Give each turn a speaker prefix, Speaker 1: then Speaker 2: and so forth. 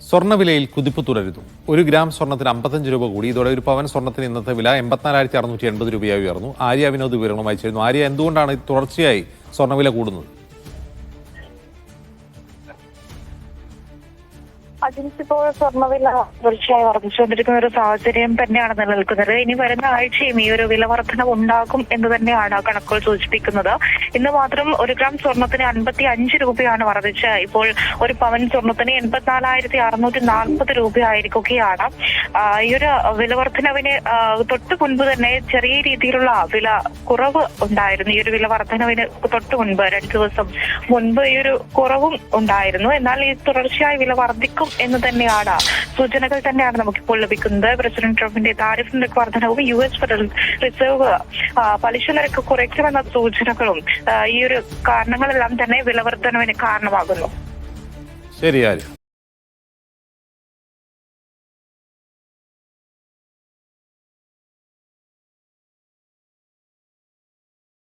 Speaker 1: സ്വർണ്ണവിലയിൽ കുതിപ്പ് തുടരുന്നു. 1 ഗ്രാം സ്വർണ്ണത്തിന് 55 രൂപ കൂടി. ഇതോടെ ഒരു പവൻ സ്വർണ്ണത്തിന് ഇന്നത്തെ വില 84,680 രൂപയായി ഉയർന്നു. ആര്യ വിനോദ് വിവരങ്ങളുമായി ചേരുന്നു. ആര്യ, എന്തുകൊണ്ടാണ് തുടർച്ചയായി സ്വർണ്ണവില കൂടുന്നത്?
Speaker 2: അതിനിപ്പോൾ സ്വർണ്ണവില തുടർച്ചയായി വർദ്ധിച്ചുകൊണ്ടിരിക്കുന്ന ഒരു സാഹചര്യം തന്നെയാണ് നിലനിൽക്കുന്നത്. ഇനി വരുന്ന ആഴ്ചയും ഈ ഒരു വില വർധനവ് ഉണ്ടാകും എന്ന് തന്നെയാണ് കണക്കുകൾ സൂചിപ്പിക്കുന്നത്. ഇന്ന് മാത്രം 1 ഗ്രാം സ്വർണ്ണത്തിന് 55 രൂപയാണ് വർദ്ധിച്ച് ഇപ്പോൾ ഒരു പവൻ സ്വർണ്ണത്തിന് 84,640 രൂപയായിരിക്കുകയാണ്. ഈ ഒരു വില വർധനവിന് തൊട്ട് മുൻപ് തന്നെ ചെറിയ രീതിയിലുള്ള വില കുറവ് ഉണ്ടായിരുന്നു. ഈ ഒരു വില വർധനവിന് തൊട്ട് മുൻപ് 2 ദിവസം മുൻപ് ഈ ഒരു കുറവും ഉണ്ടായിരുന്നു. എന്നാൽ ഈ തുടർച്ചയായി വില വർദ്ധിക്കും എന്ന് തന്നെയാണ് സൂചനകൾ തന്നെയാണ് നമുക്കിപ്പോൾ ലഭിക്കുന്നത്. പ്രസിഡന്റ് ട്രംപിന്റെ താരിഫ് നിരക്ക് വർധനവും US ഫെഡറൽ റിസർവ് പലിശ നിരക്ക് കുറയ്ക്കുമെന്ന സൂചനകളും ഈ ഒരു കാരണങ്ങളെല്ലാം തന്നെ വില വർധനവിന് കാരണമാകുന്നു.
Speaker 1: ശരി ആര്യ.